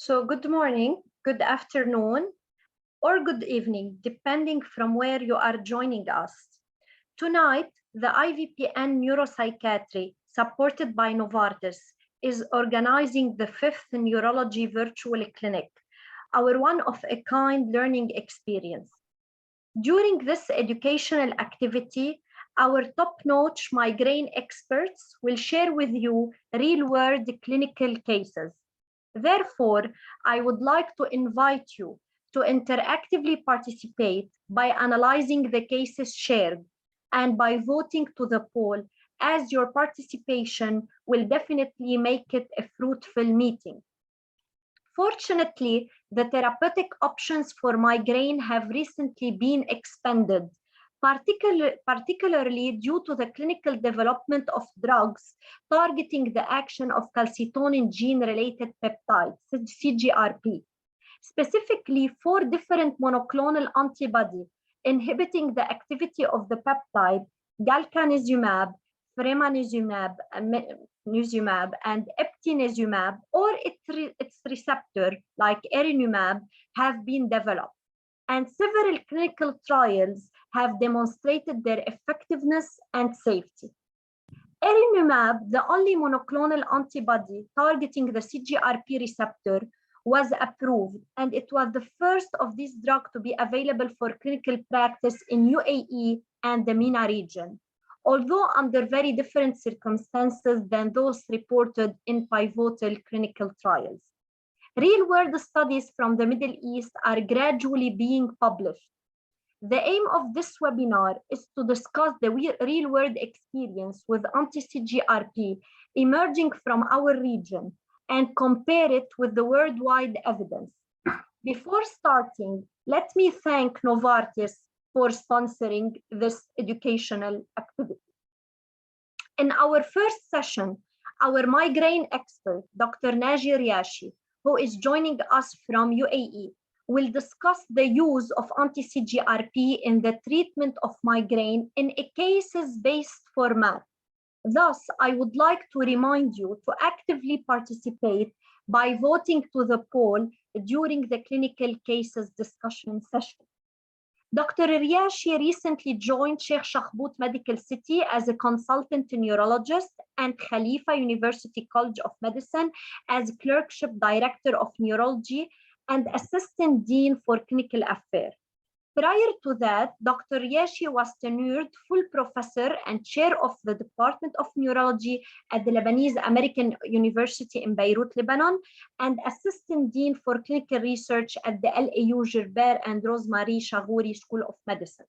So good morning, good afternoon, or good evening, depending from where you are joining us. Tonight, the IVPN Neuropsychiatry, supported by Novartis, is organizing the 5th Neurology Virtual Clinic, our one-of-a-kind learning experience. During this educational activity, our top-notch migraine experts will share with you real-world clinical cases. Therefore, I would like to invite you to interactively participate by analyzing the cases shared and by voting to the poll, as your participation will definitely make it a fruitful meeting. Fortunately, the therapeutic options for migraine have recently been expanded, particularly due to the clinical development of drugs targeting the action of calcitonin gene-related peptides, CGRP. Specifically, 4 different monoclonal antibodies inhibiting the activity of the peptide, galcanezumab, fremanezumab, and eptinezumab, or its receptor, like erinumab, have been developed. And several clinical trials have demonstrated their effectiveness and safety. Erinumab, the only monoclonal antibody targeting the CGRP receptor, was approved, and it was the first of these drugs to be available for clinical practice in UAE and the MENA region, although under very different circumstances than those reported in pivotal clinical trials. Real-world studies from the Middle East are gradually being published. The aim of this webinar is to discuss the real-world experience with anti-CGRP emerging from our region and compare it with the worldwide evidence. Before starting, let me thank Novartis for sponsoring this educational activity. In our first session, our migraine expert, Dr. Naji Riashi, who is joining us from UAE, will discuss the use of anti-CGRP in the treatment of migraine in a cases-based format. Thus, I would like to remind you to actively participate by voting to the poll during the clinical cases discussion session. Dr. Riashi recently joined Sheikh Shakhbout Medical City as a consultant neurologist and Khalifa University College of Medicine as Clerkship Director of Neurology and Assistant Dean for Clinical Affairs. Prior to that, Dr. Riashi was tenured full professor and chair of the Department of Neurology at the Lebanese American University in Beirut, Lebanon, and assistant dean for clinical research at the LAU Gilbert and Rosemary Chagouri School of Medicine.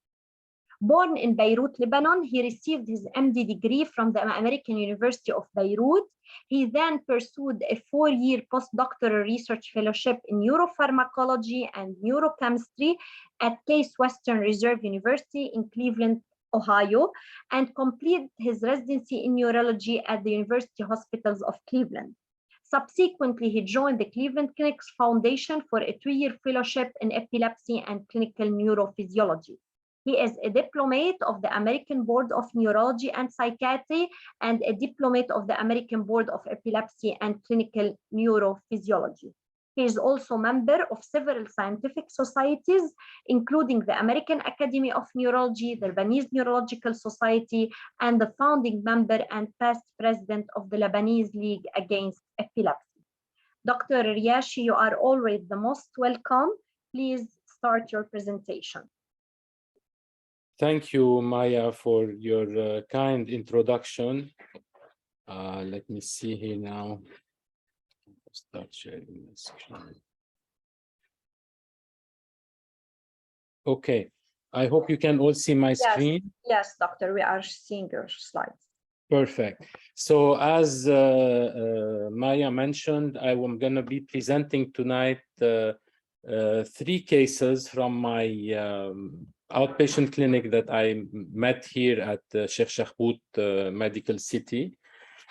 Born in Beirut, Lebanon, he received his MD degree from the American University of Beirut. He then pursued a 4-year postdoctoral research fellowship in neuropharmacology and neurochemistry at Case Western Reserve University in Cleveland, Ohio, and completed his residency in neurology at the University Hospitals of Cleveland. Subsequently, he joined the Cleveland Clinics Foundation for a 2-year fellowship in epilepsy and clinical neurophysiology. He is a diplomate of the American Board of Neurology and Psychiatry and a diplomate of the American Board of Epilepsy and Clinical Neurophysiology. He is also a member of several scientific societies, including the American Academy of Neurology, the Lebanese Neurological Society, and the founding member and past president of the Lebanese League Against Epilepsy. Dr. Riashi, you are always the most welcome. Please start your presentation. Thank you, Maya, for your kind introduction. Let me see here now. Start sharing the screen. Okay, I hope you can all see my screen. Yes, doctor, we are seeing your slides. Perfect. So as Maya mentioned, I am going to be presenting tonight 3 cases from my outpatient clinic that I met here at Sheikh Shakhbout Medical City.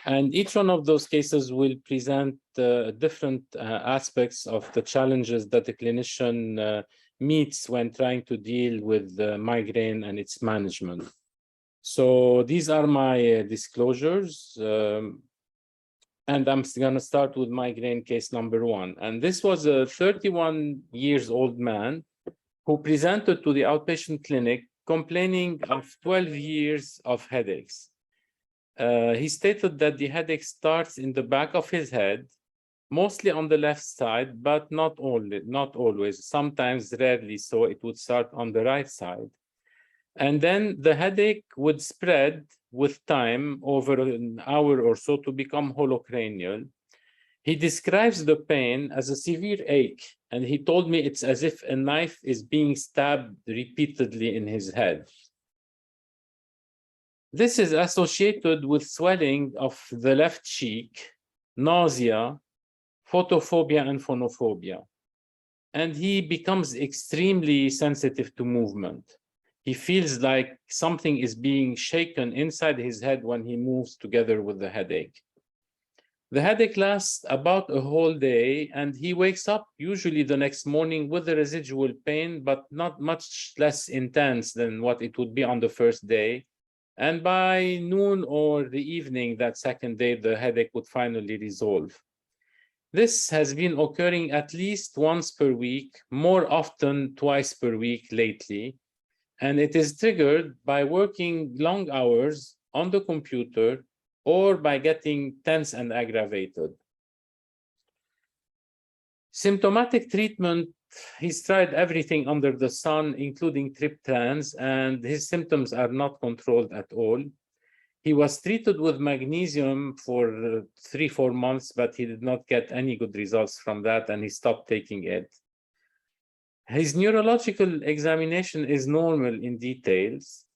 And each one of those cases will present different aspects of the challenges that the clinician meets when trying to deal with migraine and its management. So these are my disclosures. And I'm going to start with migraine case number 1. And this was a 31-year-old man who presented to the outpatient clinic complaining of 12 years of headaches. He stated that the headache starts in the back of his head, mostly on the left side, but not always. Sometimes, rarely so, it would start on the right side. And then the headache would spread with time over an hour or so to become holocranial. He describes the pain as a severe ache, and he told me it's as if a knife is being stabbed repeatedly in his head. This is associated with swelling of the left cheek, nausea, photophobia, and phonophobia. And he becomes extremely sensitive to movement. He feels like something is being shaken inside his head when he moves together with the headache. The headache lasts about a whole day, and he wakes up usually the next morning with a residual pain, but not much less intense than what it would be on the first day. And by noon or the evening that second day, the headache would finally resolve. This has been occurring at least once per week, more often twice per week lately. And it is triggered by working long hours on the computer or by getting tense and aggravated. Symptomatic treatment, he's tried everything under the sun, including triptans, and his symptoms are not controlled at all. He was treated with magnesium for 3-4 months, but he did not get any good results from that, and he stopped taking it. His neurological examination is normal in details.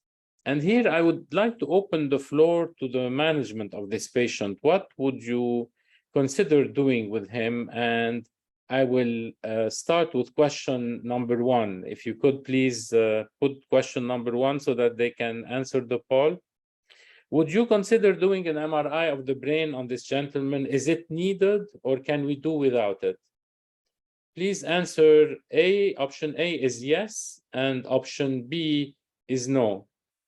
And here I would like to open the floor to the management of this patient. What would you consider doing with him? And I will start with question number 1. If you could please put question number 1 so that they can answer the poll. Would you consider doing an MRI of the brain on this gentleman? Is it needed, or can we do without it? Please answer A. Option A is yes, and option B is no.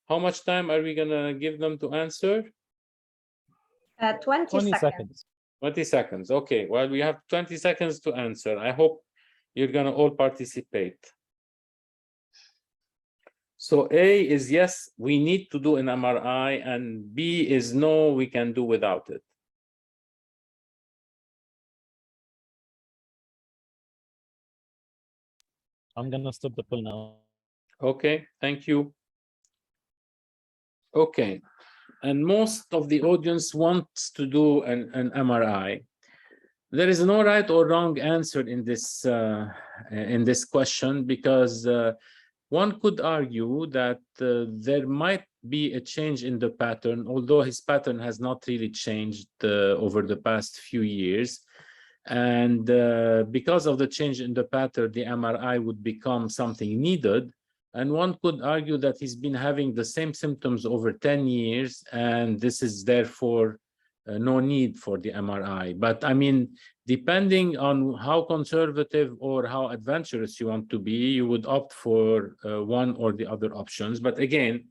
How much time are we going to give them to answer? 20 seconds. 20 seconds. Okay, well, we have 20 seconds to answer. I hope you're going to all participate. So A is yes, we need to do an MRI, and B is no, we can do without it. I'm going to stop the poll now. Okay, thank you. Okay, and most of the audience wants to do an MRI. There is no right or wrong answer in this question, because one could argue that there might be a change in the pattern, although his pattern has not really changed over the past few years. And because of the change in the pattern, the MRI would become something needed. And one could argue that he's been having the same symptoms over 10 years, and this is therefore no need for the MRI. But I mean, depending on how conservative or how adventurous you want to be, you would opt for one or the other options. But again,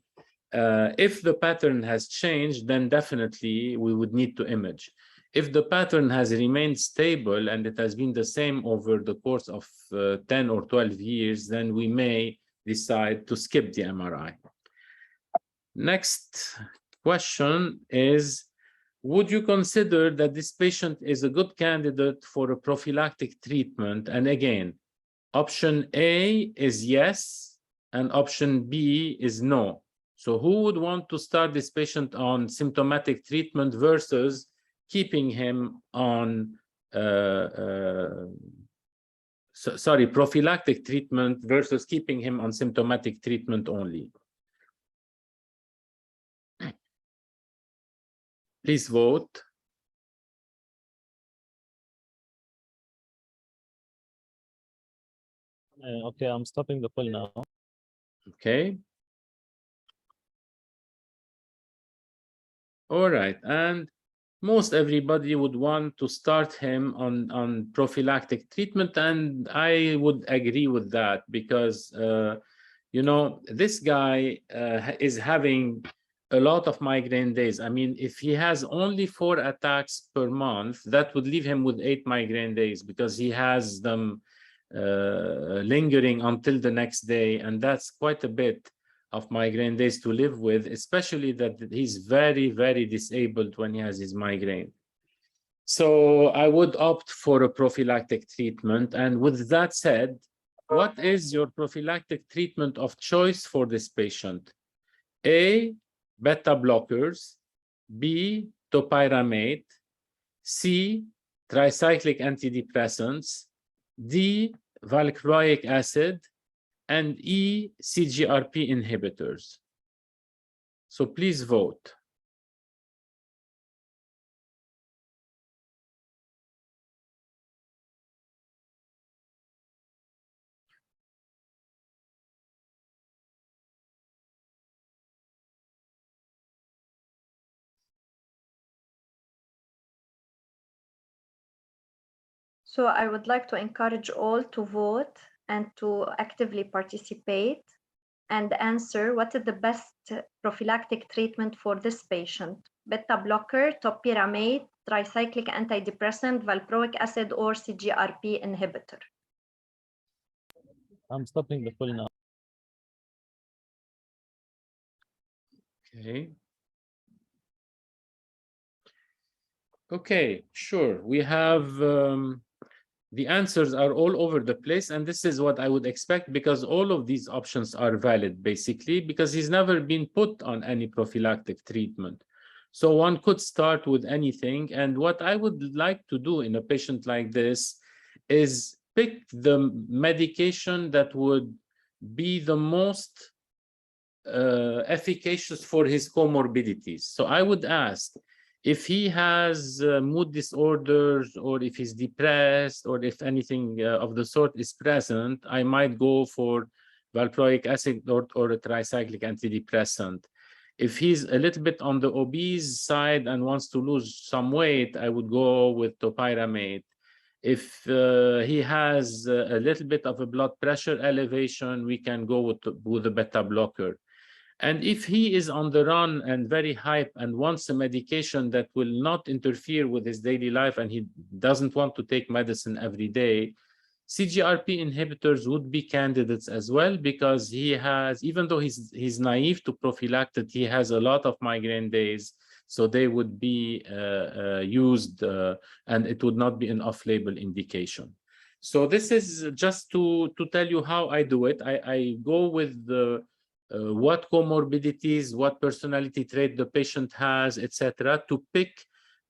if the pattern has changed, then definitely we would need to image. If the pattern has remained stable and it has been the same over the course of 10 or 12 years, then we may decide to skip the MRI. Next question is, would you consider that this patient is a good candidate for a prophylactic treatment? And again, option A is yes, and option B is no. So who would want to start this patient on symptomatic treatment versus keeping him on prophylactic treatment versus keeping him on symptomatic treatment only? Please vote. Okay, I'm stopping the poll now. Okay. All right, and most everybody would want to start him on prophylactic treatment, and I would agree with that, because you know, this guy is having a lot of migraine days. I mean, if he has only 4 attacks per month, that would leave him with 8 migraine days because he has them lingering until the next day. And that's quite a bit of migraine days to live with, especially that he's very, very disabled when he has his migraine. So I would opt for a prophylactic treatment. And with that said, what is your prophylactic treatment of choice for this patient? A, beta blockers, B, topiramate, C, tricyclic antidepressants, D, valproic acid, and E, CGRP inhibitors. So please vote. So I would like to encourage all to vote and to actively participate and answer what is the best prophylactic treatment for this patient: beta blocker, topiramate, tricyclic antidepressant, valproic acid, or CGRP inhibitor. I'm stopping the poll now. Okay. Okay, sure. We have the answers are all over the place, and this is what I would expect because all of these options are valid, basically, because he's never been put on any prophylactic treatment. So one could start with anything. And what I would like to do in a patient like this is pick the medication that would be the most efficacious for his comorbidities. So I would ask, if he has mood disorders, or if he's depressed, or if anything of the sort is present, I might go for valproic acid or a tricyclic antidepressant. If he's a little bit on the obese side and wants to lose some weight, I would go with topiramate. If he has a little bit of a blood pressure elevation, we can go with a beta blocker. And if he is on the run and very hype and wants a medication that will not interfere with his daily life and he doesn't want to take medicine every day, CGRP inhibitors would be candidates as well, because he has, even though he's naive to prophylactic, he has a lot of migraine days. So they would be used and it would not be an off-label indication. So this is just to tell you how I do it. I go with the what comorbidities, what personality trait the patient has, etc., to pick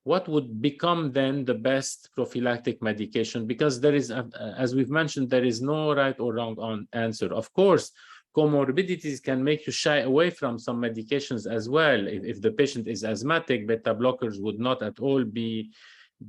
what would become then the best prophylactic medication, because there is, as we've mentioned, there is no right or wrong answer. Of course, comorbidities can make you shy away from some medications as well. If the patient is asthmatic, beta blockers would not at all be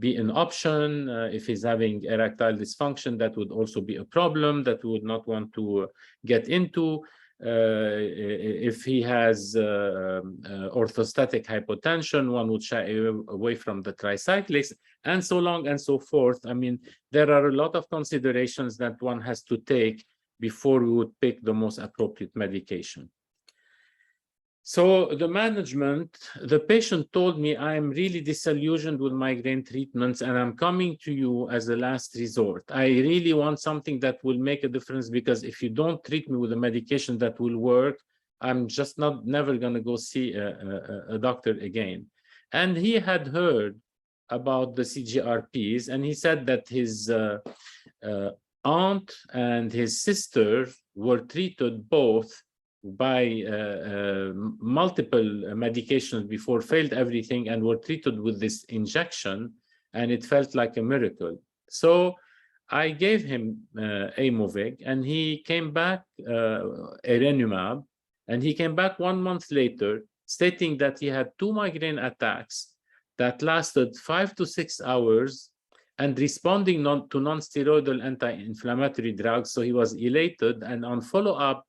an option. If he's having erectile dysfunction, that would also be a problem that we would not want to get into. If he has orthostatic hypotension, one would shy away from the tricyclics, and so on and so forth. I mean, there are a lot of considerations that one has to take before we would pick the most appropriate medication. So the management, the patient told me, I'm really disillusioned with migraine treatments and I'm coming to you as a last resort. I really want something that will make a difference, because if you don't treat me with a medication that will work, I'm just never going to go see a doctor again. And he had heard about the CGRPs, and he said that his aunt and his sister were treated both by multiple medications before, failed everything, and were treated with this injection, and it felt like a miracle. So I gave him Aimovig, and he came back, Erenumab, and he came back 1 month later stating that he had 2 migraine attacks that lasted 5 to 6 hours and responding to non-steroidal anti-inflammatory drugs. So he was elated, and on follow-up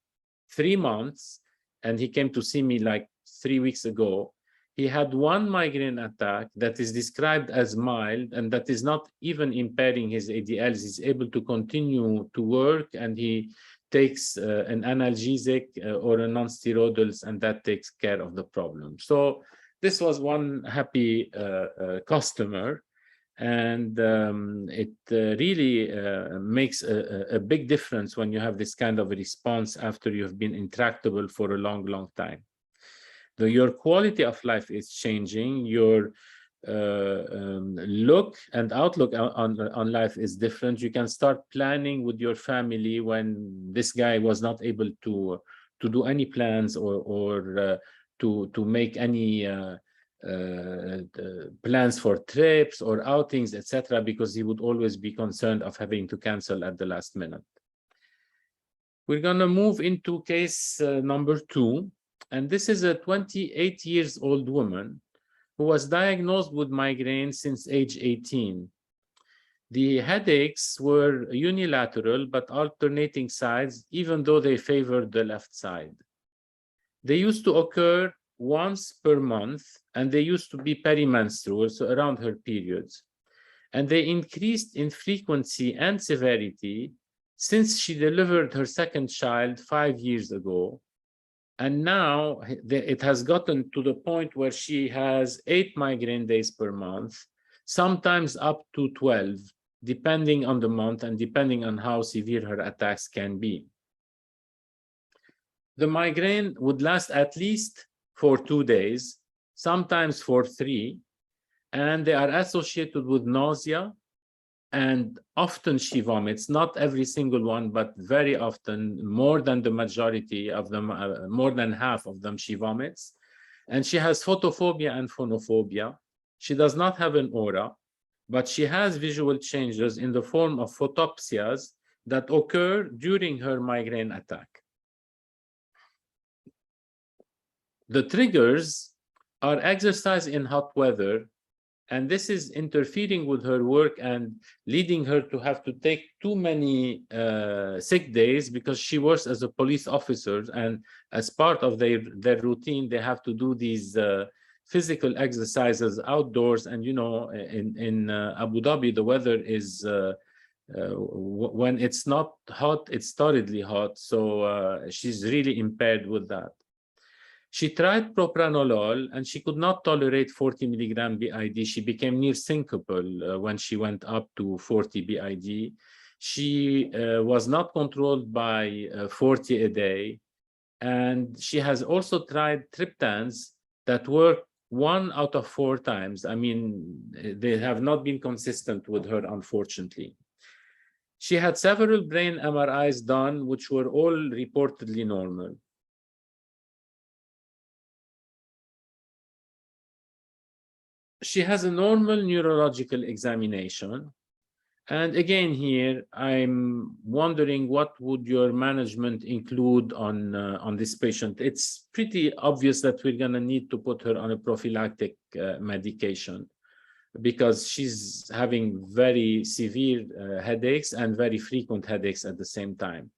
3 months, and he came to see me like 3 weeks ago, he had 1 migraine attack that is described as mild, and that is not even impairing his ADLs. He's able to continue to work, and he takes an analgesic or a non-steroidals, and that takes care of the problem. So this was one happy customer, and it really makes a big difference when you have this kind of a response after you've been intractable for a long, long time. Your quality of life is changing, your look and outlook on life is different. You can start planning with your family when this guy was not able to do any plans or to make any plans for trips or outings, etc., because he would always be concerned of having to cancel at the last minute. We're going to move into case number 2, and this is a 28-year-old woman who was diagnosed with migraine since age 18. The headaches were unilateral but alternating sides, even though they favored the left side. They used to occur once per month, and they used to be perimenstrual, so around her periods. And they increased in frequency and severity since she delivered her second child 5 years ago. And now it has gotten to the point where she has 8 migraine days per month, sometimes up to 12, depending on the month and depending on how severe her attacks can be. The migraine would last at least for 2 days, sometimes for 3, and they are associated with nausea, and often she vomits, not every single one, but very often, more than the majority of them, more than half of them, she vomits. And she has photophobia and phonophobia. She does not have an aura, but she has visual changes in the form of photopsias that occur during her migraine attack. The triggers are exercise in hot weather, and this is interfering with her work and leading her to have to take too many sick days, because she works as a police officer, and as part of their routine, they have to do these physical exercises outdoors. And you know, in Abu Dhabi, the weather is when it's not hot, it's torridly hot. So she's really impaired with that. She tried propranolol and she could not tolerate 40 milligram BID. She became near syncopal when she went up to 40 BID. She was not controlled by 40 a day. And she has also tried triptans that work 1 out of 4 times. I mean, they have not been consistent with her, unfortunately. She had several brain MRIs done, which were all reportedly normal. She has a normal neurological examination. And again, here, I'm wondering what would your management include on this patient? It's pretty obvious that we're going to need to put her on a prophylactic medication, because she's having very severe headaches and very frequent headaches at the same time.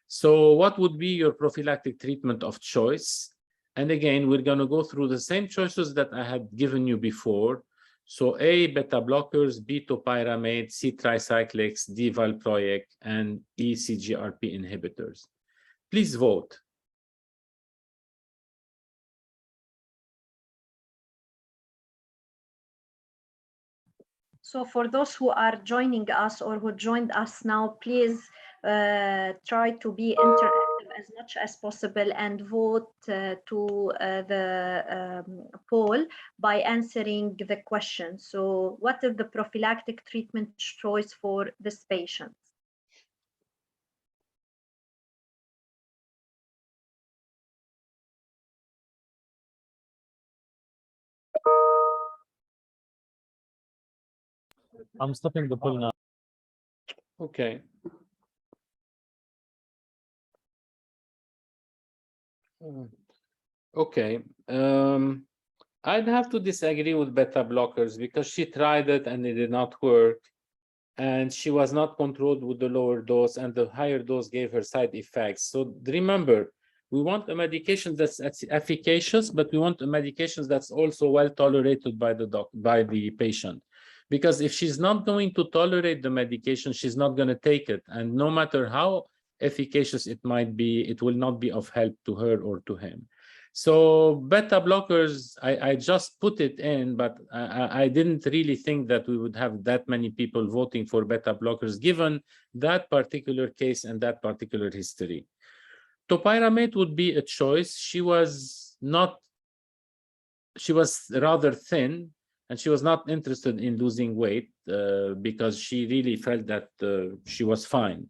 So what would be your prophylactic treatment of choice? And again, we're going to go through the same choices that I had given you before. So A, beta blockers, B, topiramate, C, tricyclics, D, valproic, and E, CGRP inhibitors. Please vote. So for those who are joining us or who joined us now, please try to be interactive as much as possible and vote to the poll by answering the question. So what is the prophylactic treatment choice for this patient? I'm stopping the poll now. Okay. Okay. I'd have to disagree with beta blockers, because she tried it and it did not work. And she was not controlled with the lower dose, and the higher dose gave her side effects. So remember, we want a medication that's efficacious, but we want a medication that's also well tolerated by the patient. Because if she's not going to tolerate the medication, she's not going to take it. And no matter how efficacious it might be, it will not be of help to her or to him. So beta blockers, I just put it in, but I didn't really think that we would have that many people voting for beta blockers given that particular case and that particular history. Topiramate would be a choice. She was rather thin, and she was not interested in losing weight because she really felt that she was fine.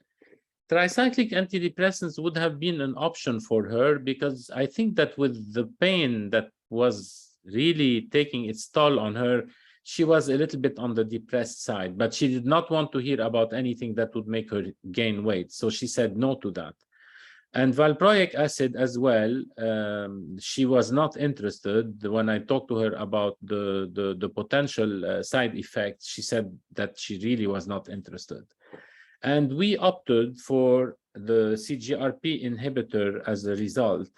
Tricyclic antidepressants would have been an option for her because I think that with the pain that was really taking its toll on her, she was a little bit on the depressed side, but she did not want to hear about anything that would make her gain weight. So she said no to that. And valproic acid as well, she was not interested. When I talked to her about the potential side effects, she said that she really was not interested. And we opted for the CGRP inhibitor as a result.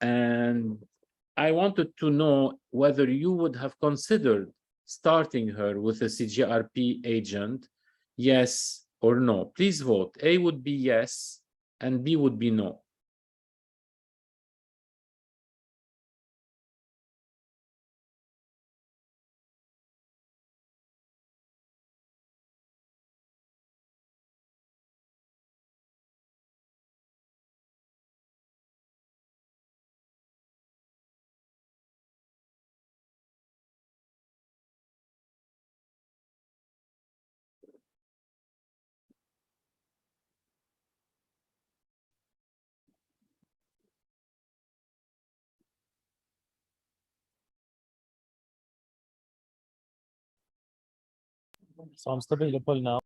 And I wanted to know whether you would have considered starting her with a CGRP agent, yes or no. Please vote. A would be yes, and B would be no. So I'm stopping the poll now.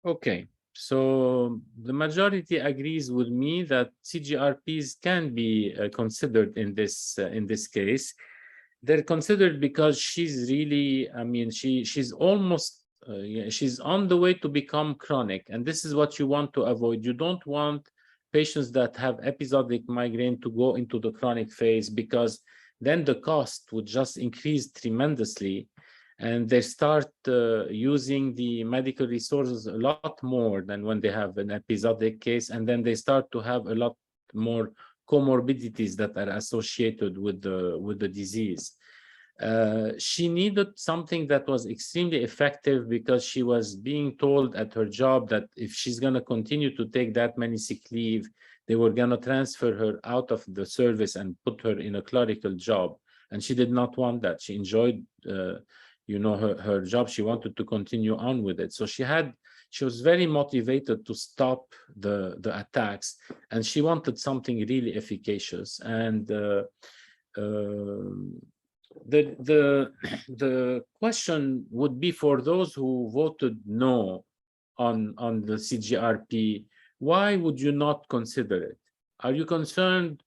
Okay, so the majority agrees with me that CGRPs can be considered in this case. They're considered because she's really, I mean, she's almost, she's on the way to become chronic, and this is what you want to avoid. You don't want patients that have episodic migraine to go into the chronic phase because then the cost would just increase tremendously. And they start using the medical resources a lot more than when they have an episodic case, and then they start to have a lot more comorbidities that are associated with the disease. She needed something that was extremely effective because she was being told at her job that if she's going to continue to take that many sick leave, they were going to transfer her out of the service and put her in a clerical job. And she did not want that. She enjoyed her job. She wanted to continue on with it. So she was very motivated to stop the attacks, and she wanted something really efficacious. And the question would be for those who voted no on the CGRP, why would you not consider it? Are you concerned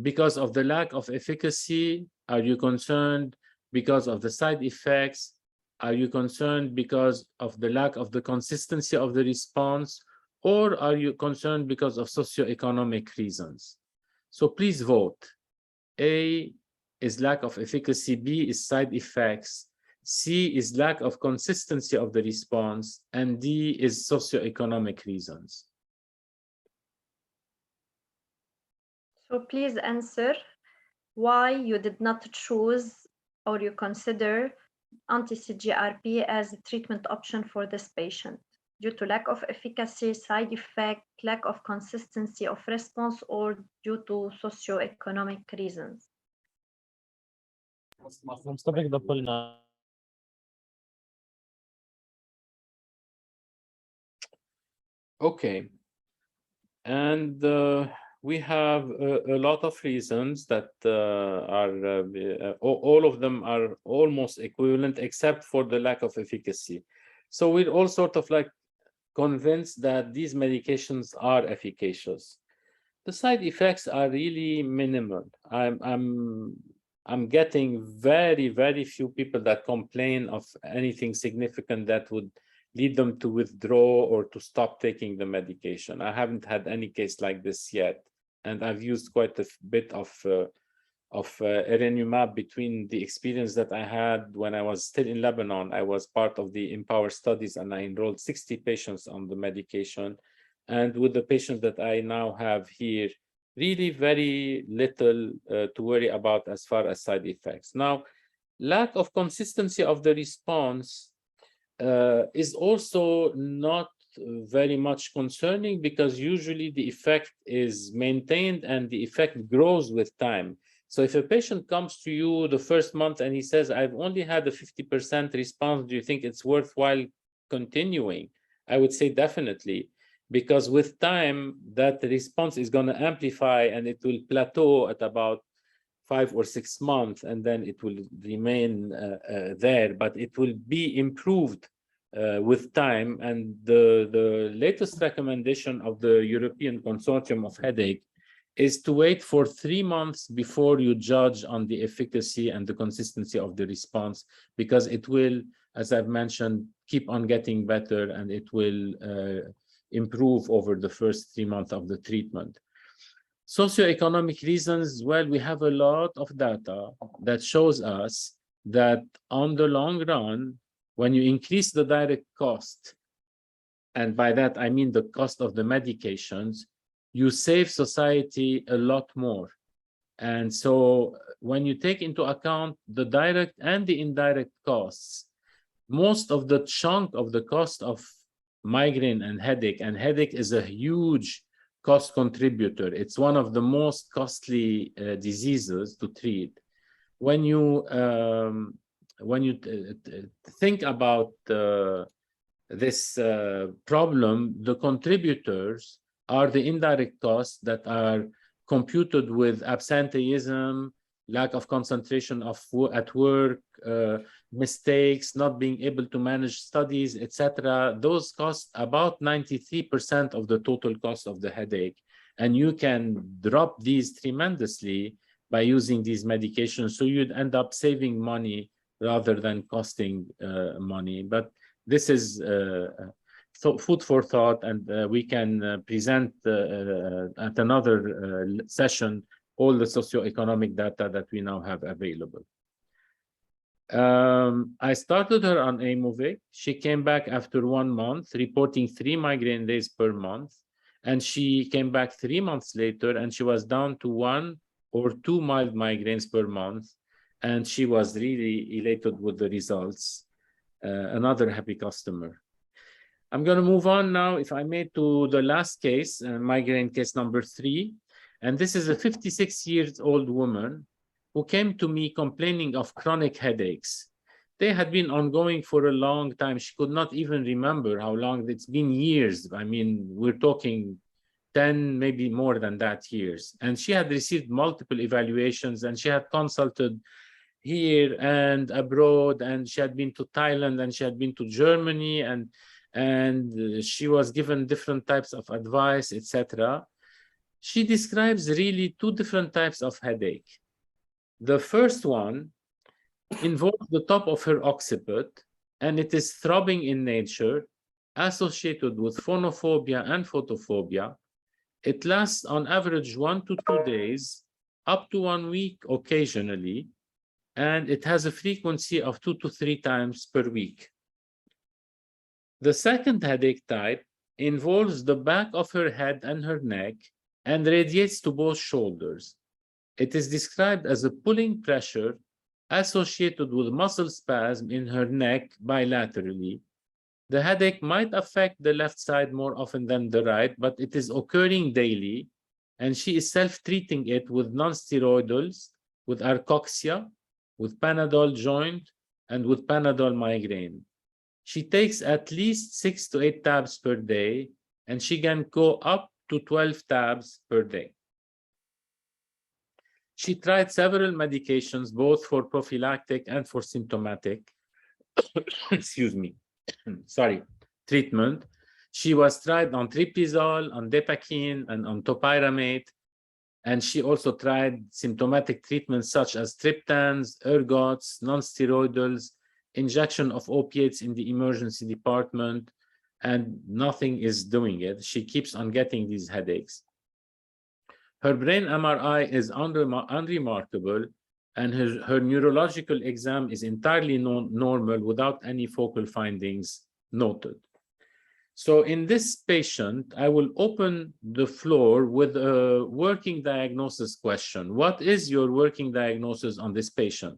because of the lack of efficacy? Are you concerned because of the side effects? Are you concerned because of the lack of the consistency of the response? Or are you concerned because of socioeconomic reasons? So please vote. A is lack of efficacy, B is side effects, C is lack of consistency of the response, and D is socioeconomic reasons. So please answer why you did not choose or you consider anti-CGRP as a treatment option for this patient due to lack of efficacy, side effect, lack of consistency of response, or due to socioeconomic reasons. I'm stopping the poll now. Okay. And we have a lot of reasons that all of them are almost equivalent except for the lack of efficacy. So we're all sort of like convinced that these medications are efficacious. The side effects are really minimal. I'm getting very, very few people that complain of anything significant that would lead them to withdraw or to stop taking the medication. I haven't had any case like this yet. And I've used quite a bit of Erenumab between the experience that I had when I was still in Lebanon. I was part of the Empower studies and I enrolled 60 patients on the medication. And with the patients that I now have here, really very little to worry about as far as side effects. Now, lack of consistency of the response is also not very much concerning, because usually the effect is maintained and the effect grows with time. So if a patient comes to you the first month and he says, I've only had a 50% response, do you think it's worthwhile continuing? I would say definitely, because with time, that response is going to amplify and it will plateau at about 5 or 6 months, and then it will remain there, but it will be improved with time. And the latest recommendation of the European Consortium of Headache is to wait for 3 months before you judge on the efficacy and the consistency of the response, because it will, as I've mentioned, keep on getting better and it will improve over the first 3 months of the treatment. Socioeconomic reasons, well, we have a lot of data that shows us that on the long run, when you increase the direct cost, and by that I mean the cost of the medications, you save society a lot more. And so when you take into account the direct and the indirect costs, most of the chunk of the cost of migraine and headache is a huge cost contributor. It's one of the most costly diseases to treat. When you think about this problem, the contributors are the indirect costs that are computed with absenteeism, lack of concentration at work, mistakes, not being able to manage studies, etc. Those cost about 93% of the total cost of the headache. And you can drop these tremendously by using these medications. So you'd end up saving money rather than costing money. But this is food for thought, and we can present at another session all the socioeconomic data that we now have available. I started her on Aimovig. She came back after 1 month, reporting 3 migraine days per month. And she came back 3 months later, and she was down to 1 or 2 mild migraines per month. And she was really elated with the results. Another happy customer. I'm going to move on now, if I may, to the last case, migraine case number 3. And this is a 56-year-old woman who came to me complaining of chronic headaches. They had been ongoing for a long time. She could not even remember how long. It's been years. I mean, we're talking 10, maybe more than that years. And she had received multiple evaluations, and she had consulted here and abroad, and she had been to Thailand, and she had been to Germany, and she was given different types of advice, etc. She describes really 2 different types of headache. The first one involves the top of her occiput, and it is throbbing in nature, associated with phonophobia and photophobia. It lasts on average 1 to 2 days, up to 1 week occasionally, and it has a frequency of 2 to 3 times per week. The second headache type involves the back of her head and her neck and radiates to both shoulders. It is described as a pulling pressure associated with muscle spasm in her neck bilaterally. The headache might affect the left side more often than the right, but it is occurring daily, and she is self-treating it with non-steroidals, with Arcoxia, with Panadol joint, and with Panadol migraine. She takes at least 6 to 8 tabs per day, and she can go up to 12 tabs per day. She tried several medications, both for prophylactic and for symptomatic, excuse me, sorry, treatment. She was tried on tripizole, on Depakine, and on topiramate. And she also tried symptomatic treatments such as triptans, ergots, non-steroidals, injection of opiates in the emergency department, and nothing is doing it. She keeps on getting these headaches. Her brain MRI is unremarkable, and her neurological exam is entirely normal without any focal findings noted. So in this patient, I will open the floor with a working diagnosis question. What is your working diagnosis on this patient?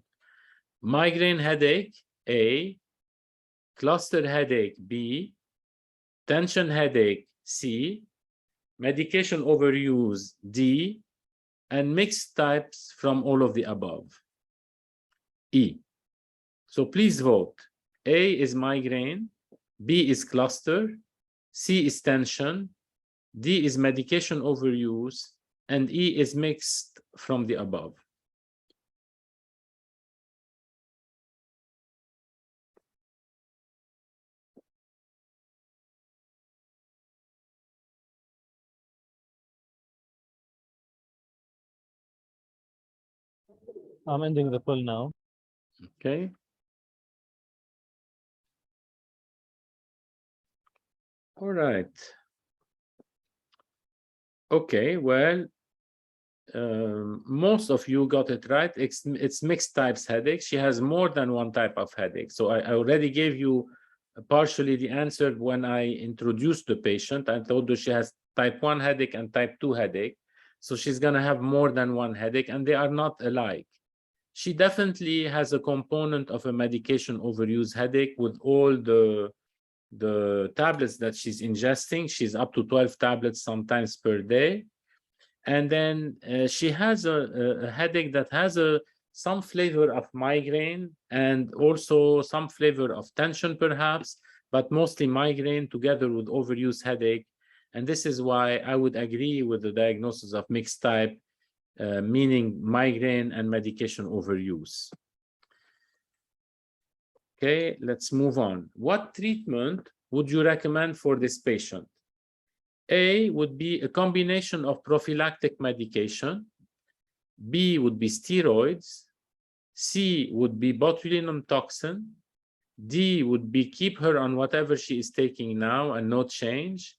Migraine headache, A, cluster headache, B, tension headache, C, medication overuse, D, and mixed types from all of the above, E. So please vote. A is migraine, B is cluster, C is tension, D is medication overuse, and E is mixed from the above. I'm ending the poll now. Okay. All right. Okay, well, most of you got it right. It's mixed types headache. She has more than one type of headache. So I already gave you partially the answer when I introduced the patient. I told her she has type 1 headache and type 2 headache. So she's going to have more than one headache, and they are not alike. She definitely has a component of a medication overuse headache with all the tablets that she's ingesting. She's up to 12 tablets sometimes per day. And then she has a headache that has some flavor of migraine and also some flavor of tension perhaps, but mostly migraine together with overuse headache. And this is why I would agree with the diagnosis of mixed type, meaning migraine and medication overuse. Okay, let's move on. What treatment would you recommend for this patient? A would be a combination of prophylactic medication. B would be steroids. C would be botulinum toxin. D would be keep her on whatever she is taking now and no change.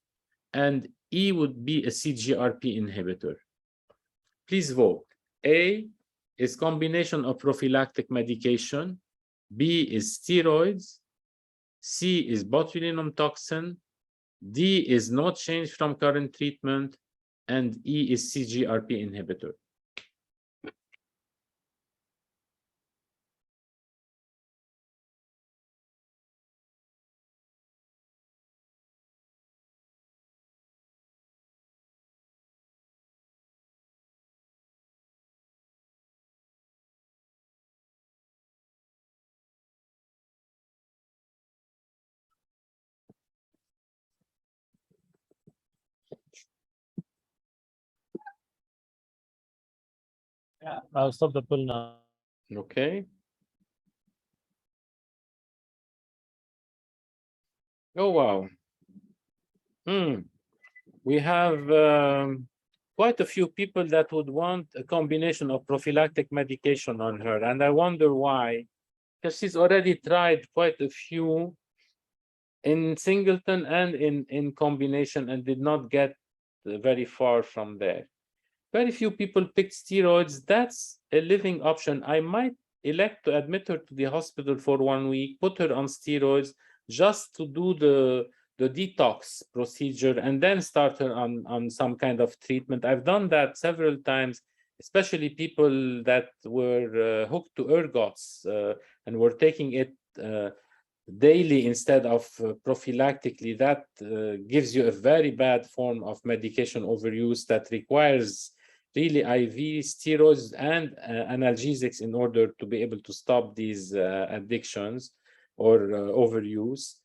And E would be a CGRP inhibitor. Please vote. A is combination of prophylactic medication. B is steroids. C is botulinum toxin. D is no change from current treatment, and E is CGRP inhibitor. I'll stop the poll now. Okay. Oh, wow. We have quite a few people that would want a combination of prophylactic medication on her. And I wonder why, because she's already tried quite a few in singleton and in combination and did not get very far from there. Very few people picked steroids. That's a living option. I might elect to admit her to the hospital for 1 week, put her on steroids just to do the detox procedure and then start her on some kind of treatment. I've done that several times, especially people that were hooked to ergots and were taking it daily instead of prophylactically. That gives you a very bad form of medication overuse that requires really IV steroids and analgesics in order to be able to stop these addictions or overuse.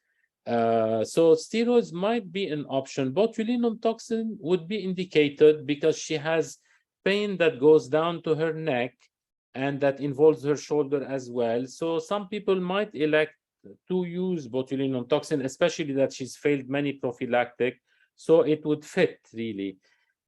So steroids might be an option. Botulinum toxin would be indicated because she has pain that goes down to her neck and that involves her shoulder as well. So some people might elect to use botulinum toxin, especially that she's failed many prophylactic. So it would fit really.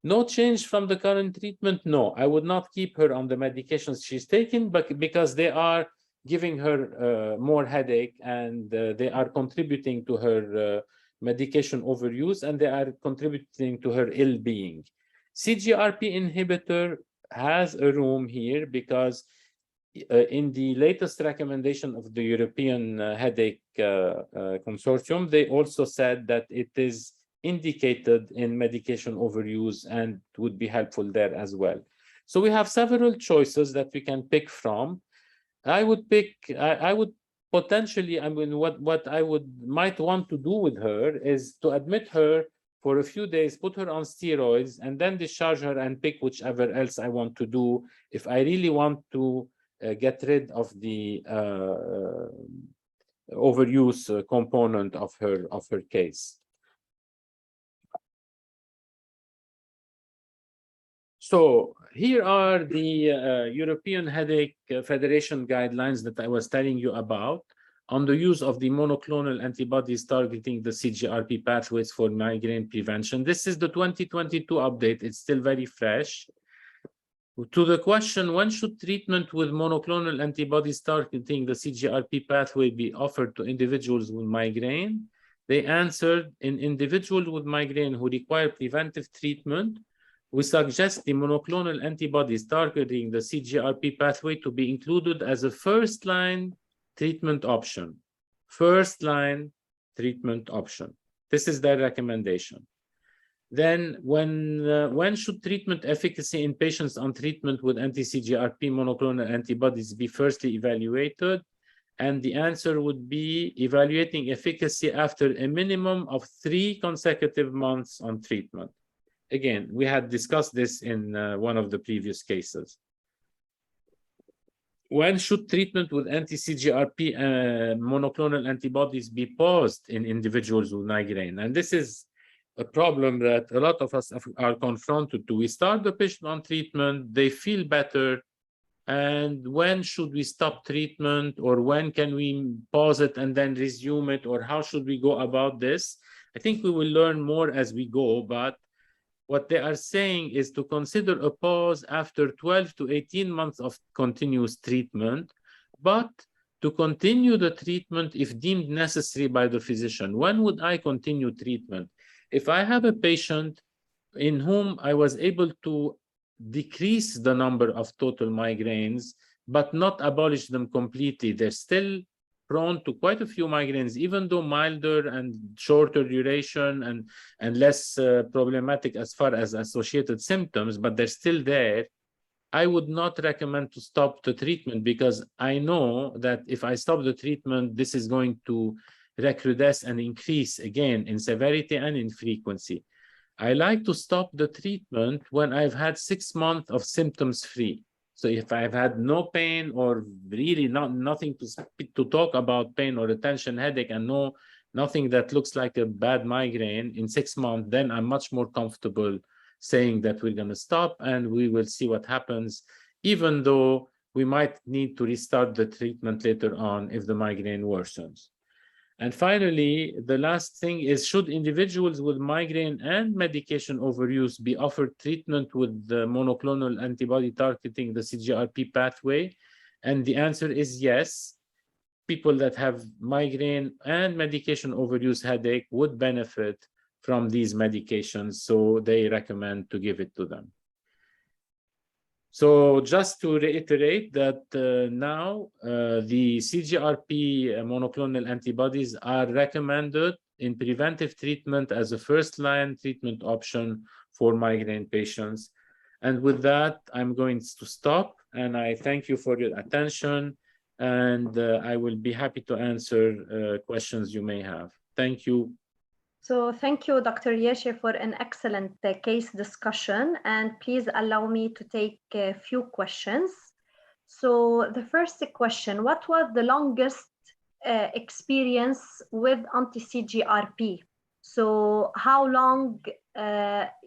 No change from the current treatment? No, I would not keep her on the medications she's taking, but because they are giving her more headache and they are contributing to her medication overuse and they are contributing to her ill-being. CGRP inhibitor has a room here because in the latest recommendation of the European Headache Consortium, they also said that it is indicated in medication overuse and would be helpful there as well. So we have several choices that we can pick from. I would potentially, I mean, what I might want to do with her is to admit her for a few days, put her on steroids, and then discharge her and pick whichever else I want to do if I really want to get rid of the overuse component of her case. So here are the European Headache Federation guidelines that I was telling you about on the use of the monoclonal antibodies targeting the CGRP pathways for migraine prevention. This is the 2022 update. It's still very fresh. To the question, when should treatment with monoclonal antibodies targeting the CGRP pathway be offered to individuals with migraine? They answered, in individuals with migraine who require preventive treatment, we suggest the monoclonal antibodies targeting the CGRP pathway to be included as a first-line treatment option. First-line treatment option. This is their recommendation. Then when should treatment efficacy in patients on treatment with anti-CGRP monoclonal antibodies be firstly evaluated? And the answer would be evaluating efficacy after a minimum of 3 consecutive months on treatment. Again, we had discussed this in one of the previous cases. When should treatment with anti-CGRP monoclonal antibodies be paused in individuals with migraine? And this is a problem that a lot of us are confronted to. We start the patient on treatment, they feel better, and when should we stop treatment, or when can we pause it and then resume it, or how should we go about this? I think we will learn more as we go, but what they are saying is to consider a pause after 12 to 18 months of continuous treatment, but to continue the treatment if deemed necessary by the physician. When would I continue treatment? If I have a patient in whom I was able to decrease the number of total migraines, but not abolish them completely, they're still prone to quite a few migraines, even though milder and shorter duration and less problematic as far as associated symptoms, but they're still there. I would not recommend to stop the treatment, because I know that if I stop the treatment, this is going to recrudesce and increase again in severity and in frequency. I like to stop the treatment when I've had 6 months of symptoms free. So if I've had no pain, or really nothing to talk about pain or a tension headache, and nothing that looks like a bad migraine in 6 months, then I'm much more comfortable saying that we're going to stop and we will see what happens, even though we might need to restart the treatment later on if the migraine worsens. And finally, the last thing is, should individuals with migraine and medication overuse be offered treatment with the monoclonal antibody targeting the CGRP pathway? And the answer is yes. People that have migraine and medication overuse headache would benefit from these medications, so they recommend to give it to them. So just to reiterate that now the CGRP monoclonal antibodies are recommended in preventive treatment as a first-line treatment option for migraine patients. And with that, I'm going to stop, and I thank you for your attention, and I will be happy to answer questions you may have. Thank you. So thank you, Dr. Yeshe, for an excellent case discussion. And please allow me to take a few questions. So the first question, what was the longest experience with anti-CGRP? So how long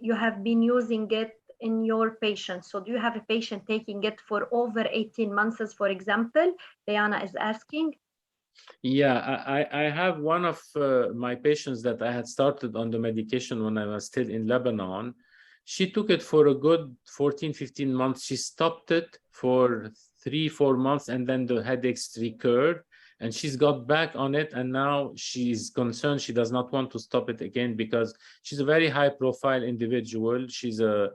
you have been using it in your patients? So do you have a patient taking it for over 18 months, for example? Diana is asking. Yeah, I have one of my patients that I had started on the medication when I was still in Lebanon. She took it for a good 14, 15 months. She stopped it for 3, 4 months, and then the headaches recurred, and she's got back on it, and now she's concerned. She does not want to stop it again because she's a very high profile individual. She's a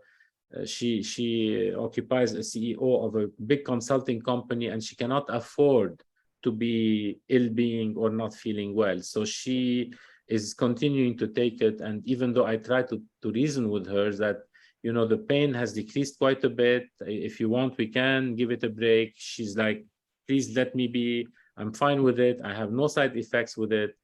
She occupies a CEO of a big consulting company, and she cannot afford to be ill-being or not feeling well. So she is continuing to take it. And even though I try to reason with her that, you know, the pain has decreased quite a bit. If you want, we can give it a break. She's like, please let me be. I'm fine with it. I have no side effects with it.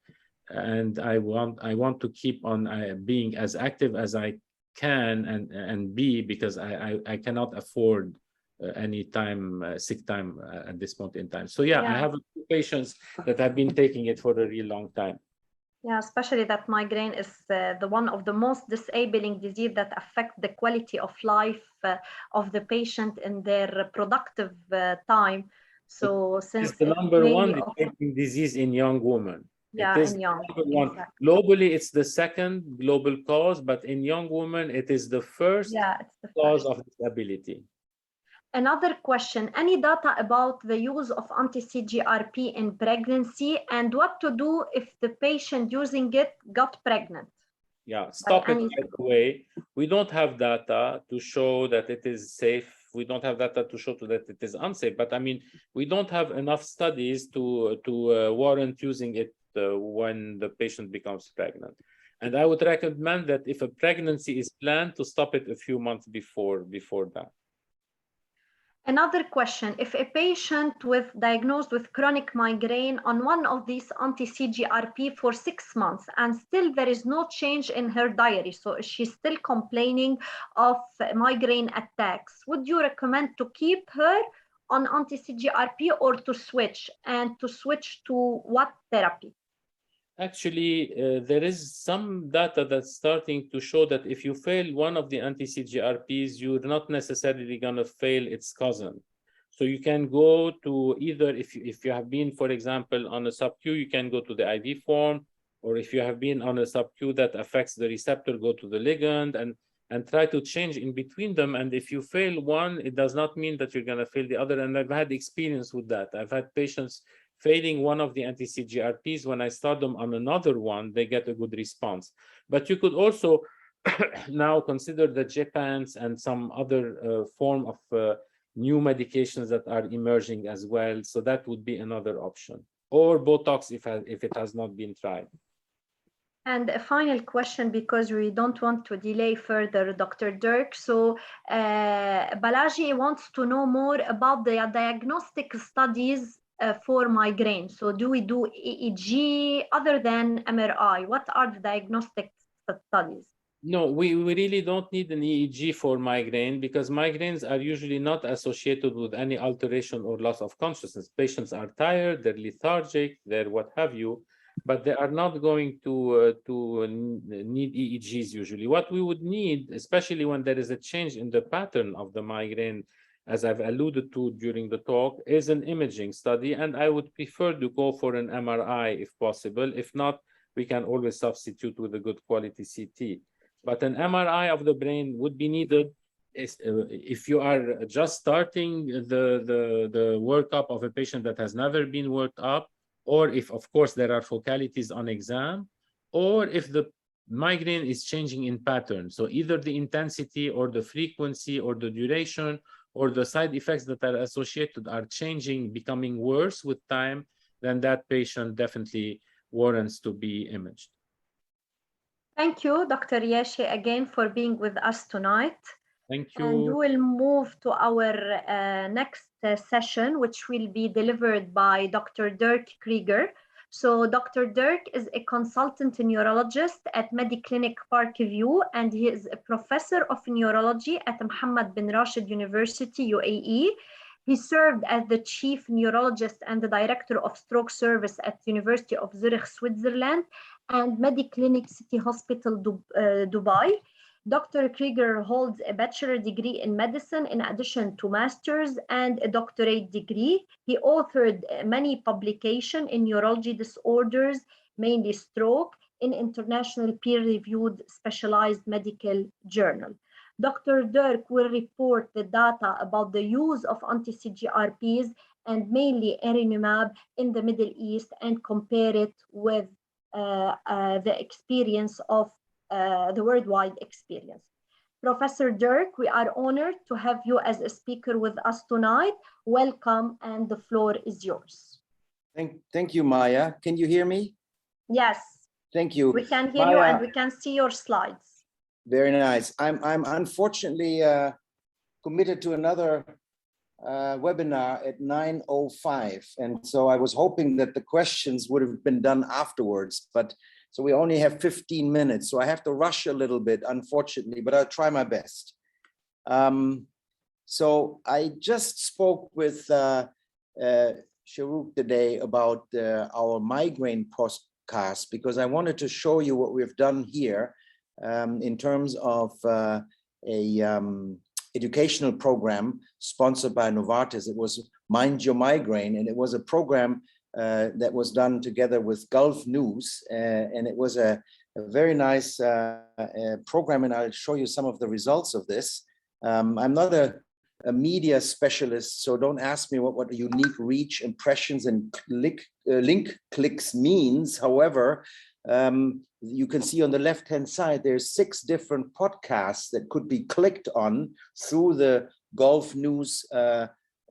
And I want to keep on being as active as I can and be, because I cannot afford any time sick time at this point in time. So yeah, I have patients that have been taking it for a really long time. Yeah, especially that migraine is the one of the most disabling disease that affect the quality of life of the patient in their productive time. So since it's the number one disabling disease in young women. Yeah, it is in young, exactly. Globally, it's the second global cause, but in young women, it is the first cause of disability. Another question, any data about the use of anti-CGRP in pregnancy, and what to do if the patient using it got pregnant? Yeah, stop it right away. We don't have data to show that it is safe. We don't have data to show that it is unsafe. But I mean, we don't have enough studies to warrant using it when the patient becomes pregnant. And I would recommend that if a pregnancy is planned, to stop it a few months before that. Another question, if a patient diagnosed with chronic migraine on one of these anti-CGRP for 6 months and still there is no change in her diary, so she's still complaining of migraine attacks, would you recommend to keep her on anti-CGRP or to switch? And to switch to what therapy? Actually, there is some data that's starting to show that if you fail one of the anti-CGRPs, you're not necessarily going to fail its cousin. So you can go to either, if you have been, for example, on a sub-Q, you can go to the IV form, or if you have been on a sub-Q that affects the receptor, go to the ligand and try to change in between them. And if you fail one, it does not mean that you're going to fail the other. And I've had experience with that. I've had patients failing one of the anti-CGRPs, when I start them on another one, they get a good response. But you could also now consider the Gepants and some other form of new medications that are emerging as well. So that would be another option. Or Botox if it has not been tried. And a final question, because we don't want to delay further, Dr. Dirk. So Balaji wants to know more about the diagnostic studies for migraine. So do we do EEG other than MRI? What are the diagnostic studies? No, we really don't need an EEG for migraine, because migraines are usually not associated with any alteration or loss of consciousness. Patients are tired, they're lethargic, they're what have you, but they are not going to need EEGs usually. What we would need, especially when there is a change in the pattern of the migraine, as I've alluded to during the talk, is an imaging study. And I would prefer to go for an MRI if possible. If not, we can always substitute with a good quality CT. But an MRI of the brain would be needed if you are just starting the workup of a patient that has never been worked up, or if, of course, there are focalities on exam, or if the migraine is changing in pattern. So either the intensity or the frequency or the duration or the side effects that are associated are changing, becoming worse with time, then that patient definitely warrants to be imaged. Thank you, Dr. Yashi, again for being with us tonight. Thank you. And we'll move to our next session, which will be delivered by Dr. Dirk Krieger. So Dr. Dirk is a consultant neurologist at Mediclinic Parkview, and he is a professor of neurology at Mohammed bin Rashid University, UAE. He served as the chief neurologist and the director of stroke service at University of Zurich, Switzerland, and Mediclinic City Hospital, Dubai. Dr. Krieger holds a bachelor degree in medicine in addition to master's and a doctorate degree. He authored many publications in neurology disorders, mainly stroke, in international peer-reviewed specialized medical journal. Dr. Dirk will report the data about the use of anti-CGRPs and mainly erinumab in the Middle East and compare it with the experience of the worldwide experience. Professor Dirk, we are honored to have you as a speaker with us tonight. Welcome, and the floor is yours. Thank you, Maya. Can you hear me? Yes. Thank you. We can hear Maya, you and we can see your slides. Very nice. I'm unfortunately committed to another webinar at 9:05, and so I was hoping that the questions would have been done afterwards, but so we only have 15 minutes, so I have to rush a little bit, unfortunately, but I'll try my best. So I just spoke with Shahrukh today about our migraine podcast, because I wanted to show you what we've done here in terms of a educational program sponsored by Novartis. It was Mind Your Migraine, and it was a program that was done together with Gulf News, and it was a very nice program, and I'll show you some of the results of this. I'm not a media specialist, so don't ask me what unique reach, impressions, and link clicks means. However, you can see on the left-hand side, there's 6 different podcasts that could be clicked on through the Gulf News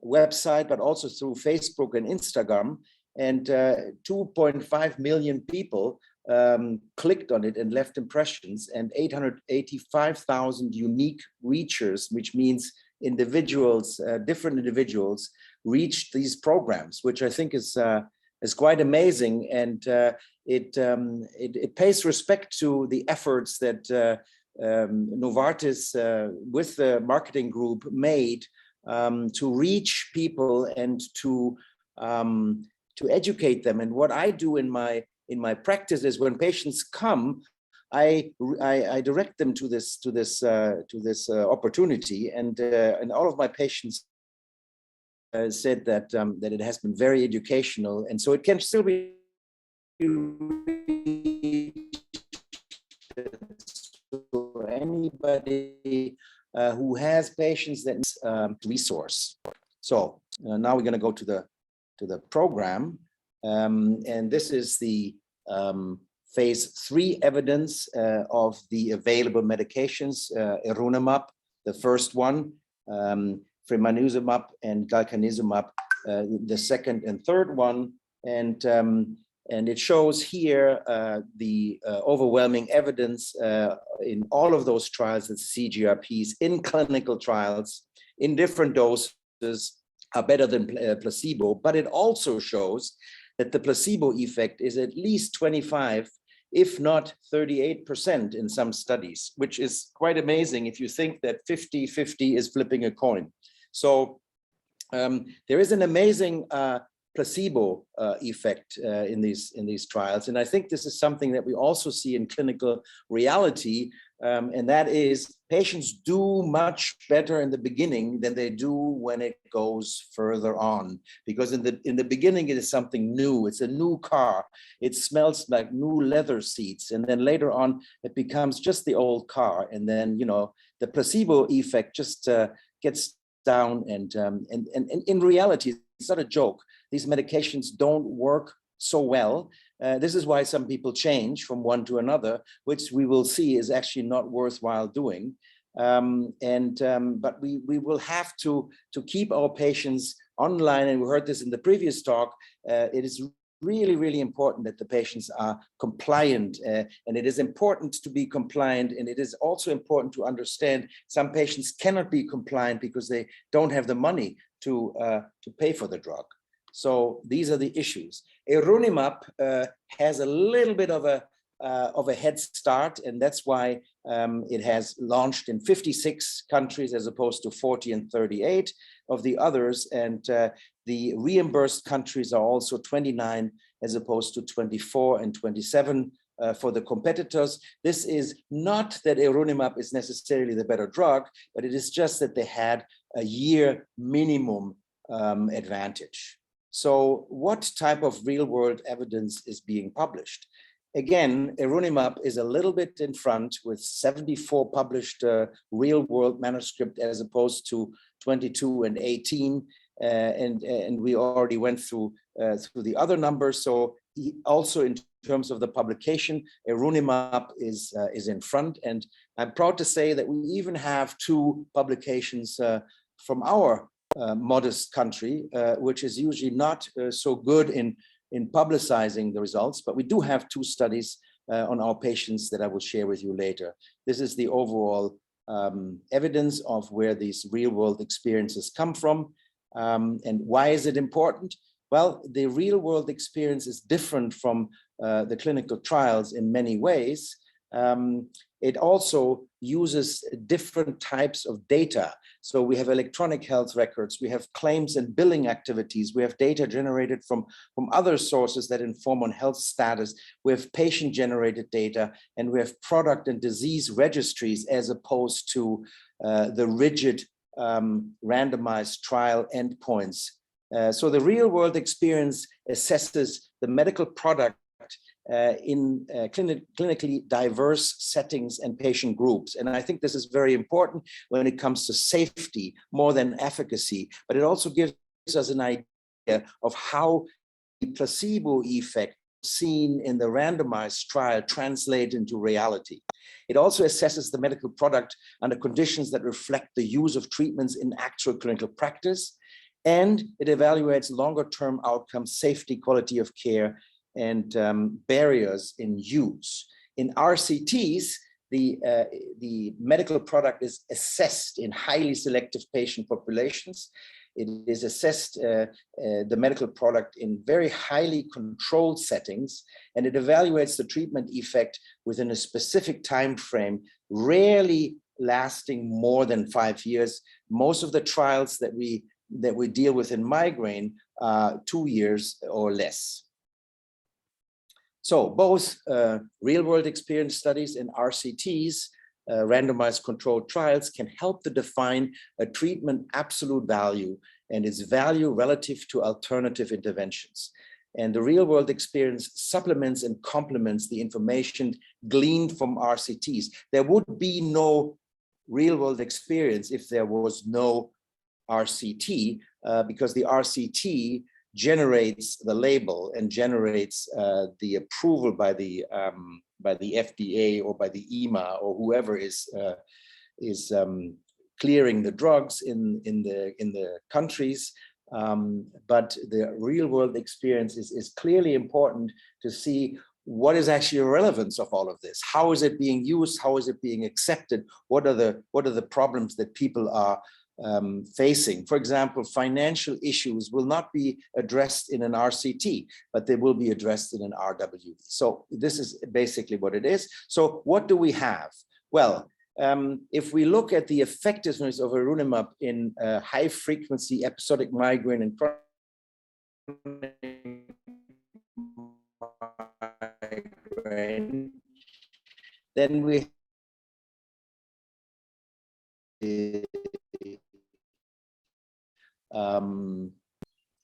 website, but also through Facebook and Instagram. And 2.5 million people clicked on it and left impressions, and 885,000 unique reachers, which means individuals, different individuals, reached these programs, which I think is quite amazing, and it pays respect to the efforts that Novartis with the marketing group made to reach people and to educate them. And what I do in my practice is, when patients come, I direct them to this opportunity, and all of my patients said that that it has been very educational, and so it can still be anybody who has patients that needs resource. So now we're going to go to the program, and this is the phase 3 evidence of the available medications, Erunimab, the first one, Fremanezumab and Galcanezumab, the second and third one, and it shows here the overwhelming evidence in all of those trials that CGRPs in clinical trials in different doses are better than placebo, but it also shows that the placebo effect is at least 25, if not 38% in some studies, which is quite amazing if you think that 50-50 is flipping a coin. So there is an amazing placebo effect in these trials, and I think this is something that we also see in clinical reality, and that is patients do much better in the beginning than they do when it goes further on, because in the beginning it is something new. It's a new car. It smells like new leather seats, and then later on it becomes just the old car, and then the placebo effect just gets down, and in reality it's not a joke. These medications don't work so well. This is why some people change from one to another, which we will see is actually not worthwhile doing. But we will have to keep our patients online, and we heard this in the previous talk. It is really, really important that the patients are compliant, and it is important to be compliant, and it is also important to understand some patients cannot be compliant because they don't have the money to pay for the drug. So these are the issues. Erunimab has a little bit of a head start, and that's why it has launched in 56 countries as opposed to 40 and 38 of the others, and the reimbursed countries are also 29 as opposed to 24 and 27 for the competitors. This is not that Erunimab is necessarily the better drug, but it is just that they had a year minimum advantage. So what type of real-world evidence is being published? Again, Erunimab is a little bit in front with 74 published real-world manuscript as opposed to 22 and 18, and we already went through the other numbers. So Also in terms of the publication, Erunimab is in front, and I'm proud to say that we even have 2 publications from our modest country, which is usually not so good in publicizing the results, but we do have 2 studies on our patients that I will share with you later. This is the overall evidence of where these real-world experiences come from. And why is it important? Well, the real-world experience is different from the clinical trials in many ways. It also uses different types of data. So we have electronic health records, we have claims and billing activities, we have data generated from other sources that inform on health status, we have patient-generated data, and we have product and disease registries as opposed to the rigid randomized trial endpoints. So the real-world experience assesses the medical product in clinically diverse settings and patient groups. And I think this is very important when it comes to safety more than efficacy, but it also gives us an idea of how the placebo effect seen in the randomized trial translates into reality. It also assesses the medical product under conditions that reflect the use of treatments in actual clinical practice, and it evaluates longer-term outcomes, safety, quality of care, and barriers in use. In RCTs, the medical product is assessed in highly selective patient populations. It is assessed, the medical product, in very highly controlled settings, and it evaluates the treatment effect within a specific time frame, rarely lasting more than 5 years. Most of the trials that we deal with in migraine are 2 years or less. So both real-world experience studies and RCTs, randomized controlled trials, can help to define a treatment absolute value and its value relative to alternative interventions. And the real-world experience supplements and complements the information gleaned from RCTs. There would be no real-world experience if there was no RCT, because the RCT generates the label and generates the approval by the FDA or by the EMA or whoever is clearing the drugs in the countries. But the real world experience is clearly important to see what is actually the relevance of all of this. How is it being used? How is it being accepted? What are the problems that people are facing? For example, financial issues will not be addressed in an RCT, but they will be addressed in an RWE. So this is basically what it is. So what do we have? Well, if we look at the effectiveness of Erunimab in high frequency episodic migraine and chronic migraine, then we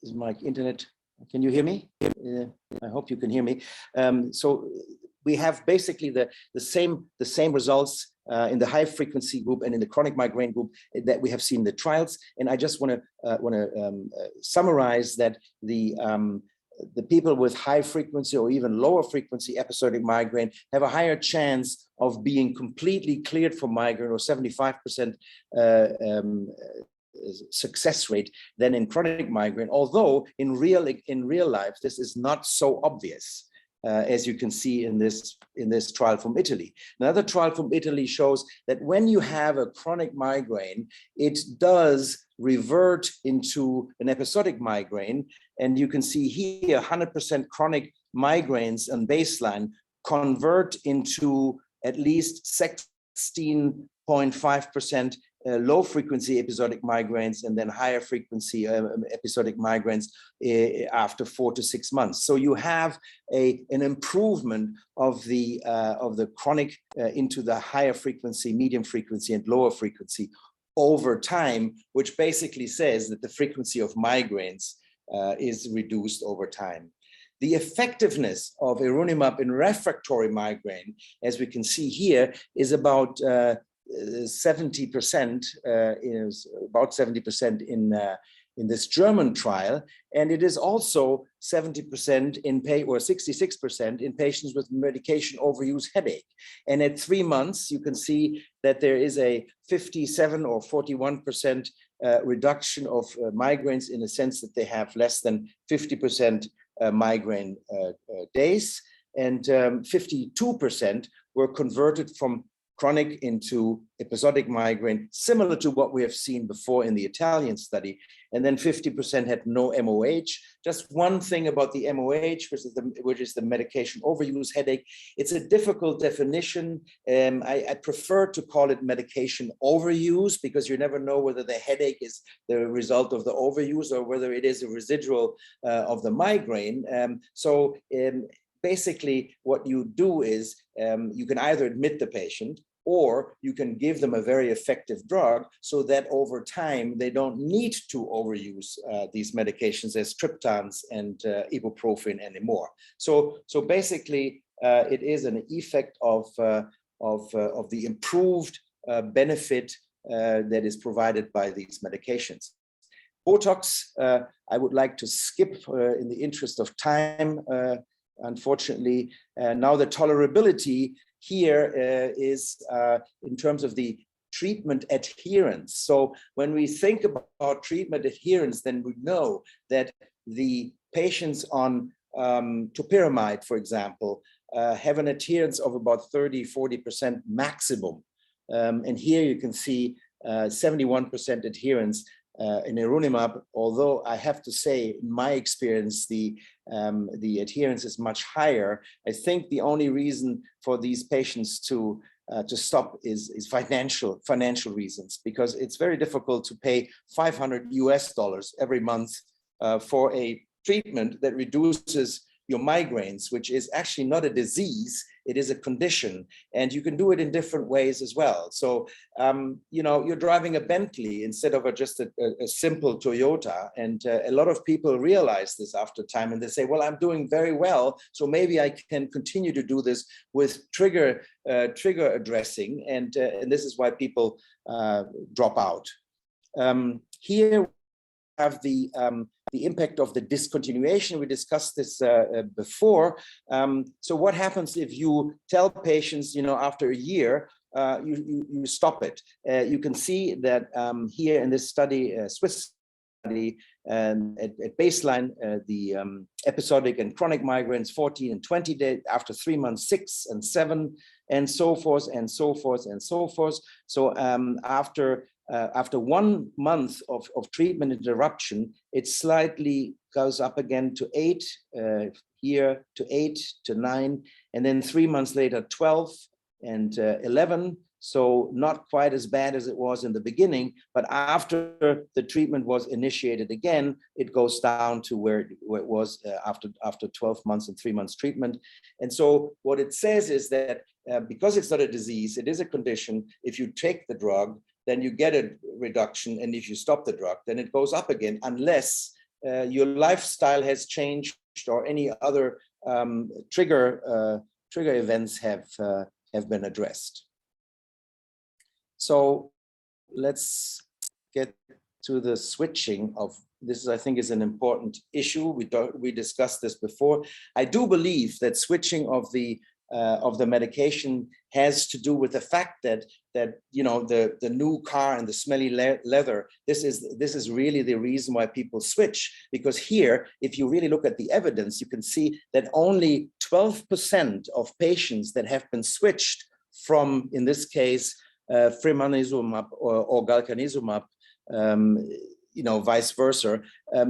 is my internet, can you hear me? I hope you can hear me. So we have basically the same results in the high frequency group and in the chronic migraine group that we have seen in the trials. And I just want to summarize that the people with high frequency or even lower frequency episodic migraine have a higher chance of being completely cleared from migraine, or 75% success rate, than in chronic migraine, although in real life this is not so obvious, as you can see in this trial from Italy. Another trial from Italy shows that when you have a chronic migraine, it does revert into an episodic migraine, and you can see here 100% chronic migraines on baseline convert into at least 16.5% low frequency episodic migraines, and then higher frequency episodic migraines after 4 to 6 months. So you have an improvement of the chronic into the higher frequency, medium frequency, and lower frequency over time, which basically says that the frequency of migraines is reduced over time. The effectiveness of Erunimab in refractory migraine, as we can see here, is about 70%, is about 70% in this German trial, and it is also 70% in or 66% in patients with medication overuse headache. And at 3 months, you can see that there is a 57 or 41% reduction of migraines, in the sense that they have less than 50% migraine days, and 52% were converted from chronic into episodic migraine, similar to what we have seen before in the Italian study. And then 50% had no MOH. Just one thing about the MOH, which is the medication overuse headache. It's a difficult definition. I prefer to call it medication overuse, because you never know whether the headache is the result of the overuse or whether it is a residual of the migraine. Basically, what you do is you can either admit the patient, or you can give them a very effective drug, so that over time they don't need to overuse these medications as triptans and ibuprofen anymore. So basically, it is an effect of the improved benefit that is provided by these medications. Botox, I would like to skip in the interest of time. Unfortunately, now the tolerability here is in terms of the treatment adherence. So when we think about treatment adherence, then we know that the patients on topiramate, for example, have an adherence of about 30–40% maximum. And here you can see 71% adherence in Eronimab, although I have to say, in my experience, the adherence is much higher. I think the only reason for these patients to stop is financial reasons, because it's very difficult to pay $500 every month for a treatment that reduces your migraines, which is actually not a disease, it is a condition, and you can do it in different ways as well. So, you know, you're driving a Bentley instead of just a simple Toyota, and a lot of people realize this after time, and they say, well, I'm doing very well, so maybe I can continue to do this with trigger addressing, and this is why people drop out. Here we have the impact of the discontinuation. We discussed this before. So what happens if you tell patients, you know, after a year, you stop it? You can see that here in this study, Swiss study, at baseline, the episodic and chronic migraines, 14 and 20 days, after 3 months, 6 and 7, and so forth, and so forth, and so forth. So after 1 month of treatment interruption, it slightly goes up again to 8, here to 8 to 9, and then 3 months later, 12 and 11. So not quite as bad as it was in the beginning, but after the treatment was initiated again, it goes down to where it was after 12 months and 3 months treatment. And so what it says is that because it's not a disease, it is a condition. If you take the drug, then you get a reduction, and if you stop the drug, then it goes up again, unless your lifestyle has changed or any other trigger events have been addressed. So let's get to the switching of this. I think is an important issue. We discussed this before. I do believe that switching of the medication has to do with the fact that you know, the new car and the smelly leather, this is really the reason why people switch. Because here, if you really look at the evidence, you can see that only 12% of patients that have been switched from, in this case, fremanezumab or galcanezumab, you know, vice versa,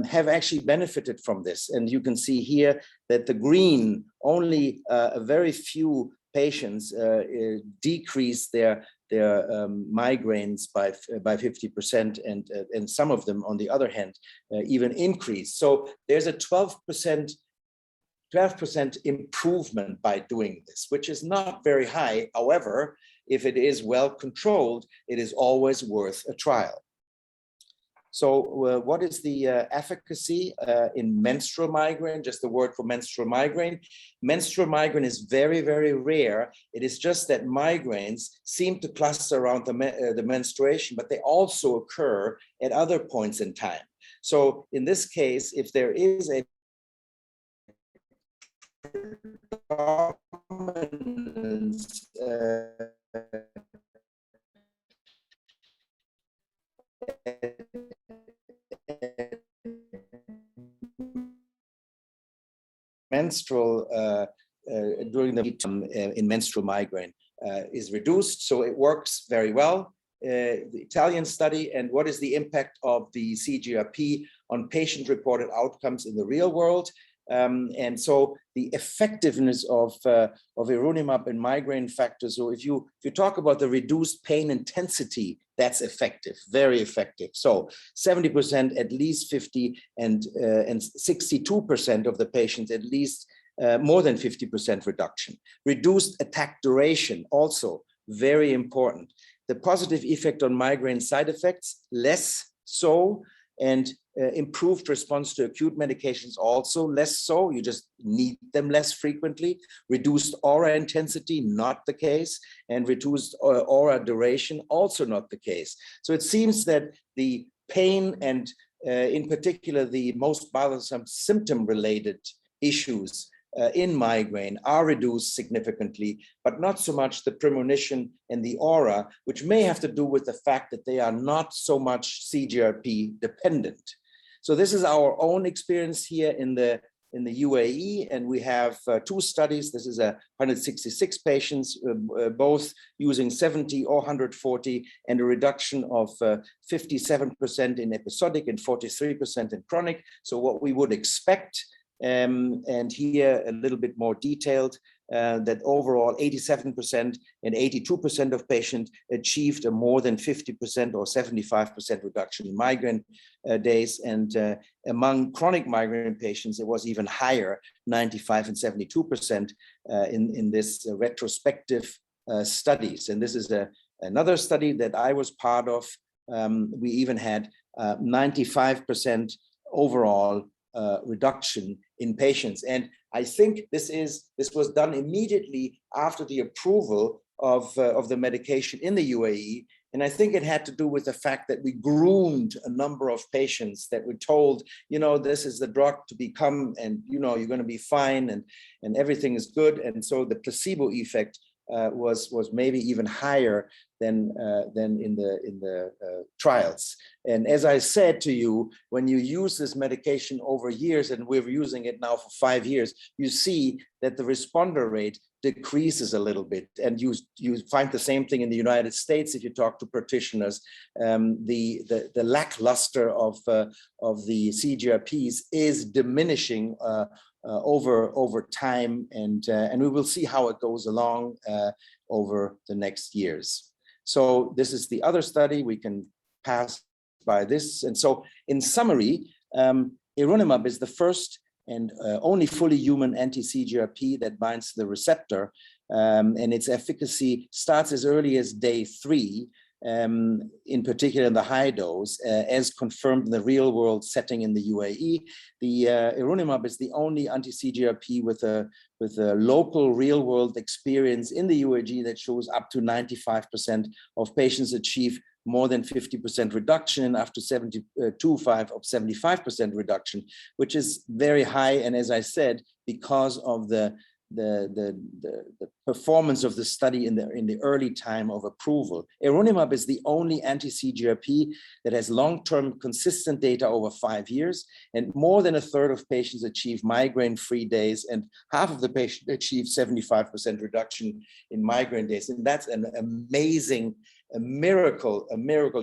have actually benefited from this. And you can see here that the green, only a very few patients decrease their migraines by 50%, and some of them, on the other hand, even increase. So there's a 12% improvement by doing this, which is not very high. However, if it is well controlled, it is always worth a trial. So what is the efficacy in menstrual migraine? Just the word for menstrual migraine. Menstrual migraine is very, very rare. It is just that migraines seem to cluster around the menstruation, but they also occur at other points in time. So in this case, if there is a menstrual during the in menstrual migraine is reduced, so it works very well. The Italian study, and what is the impact of the CGRP on patient-reported outcomes in the real world? And so the effectiveness of ironimab in migraine factors. So if you talk about the reduced pain intensity, that's effective, very effective. So 70%, at least 50, and 62% of the patients at least more than 50% reduction. Reduced attack duration, also very important. The positive effect on migraine side effects, less so, and improved response to acute medications, also less so. You just need them less frequently. Reduced aura intensity, not the case, and reduced aura duration, also not the case. So it seems that the pain and in particular the most bothersome symptom-related issues in migraine are reduced significantly, but not so much the premonition and the aura, which may have to do with the fact that they are not so much CGRP dependent. So this is our own experience here in the UAE, and we have two studies. This is 166 patients, both using 70 or 140, and a reduction of 57% in episodic and 43% in chronic. So what we would expect. And here a little bit more detailed, that overall 87% and 82% of patients achieved a more than 50% or 75% reduction in migraine days. And among chronic migraine patients, it was even higher, 95 and 72% in this retrospective studies. And this is another study that I was part of. We even had 95% overall reduction in patients. And I think this was done immediately after the approval of the medication in the UAE. And I think it had to do with the fact that we groomed a number of patients that were told, you know, this is the drug to become, and you know, you're going to be fine, and everything is good. And so the placebo effect was maybe even higher than in the trials. And as I said to you, when you use this medication over years, and we're using it now for 5 years, you see that the responder rate decreases a little bit. And you find the same thing in the United States if you talk to practitioners. The lackluster of the CGRPs is diminishing over time, and we will see how it goes along over the next years. So this is the other study. We can pass by this. And so in summary, ironimab is the first and only fully human anti-CGRP that binds to the receptor, and its efficacy starts as early as day 3, in particular in the high dose, as confirmed in the real world setting in the UAE. The ironimab is the only anti-CGRP with a local real world experience in the UAE that shows up to 95% of patients achieve more than 50% reduction, and up to 75% reduction, which is very high. And as I said, because of the performance of the study in the early time of approval. Ironimab is the only anti-CGRP that has long-term consistent data over 5 years, and more than a third of patients achieve migraine-free days, and half of the patients achieve 75% reduction in migraine days. And that's an amazing, a miracle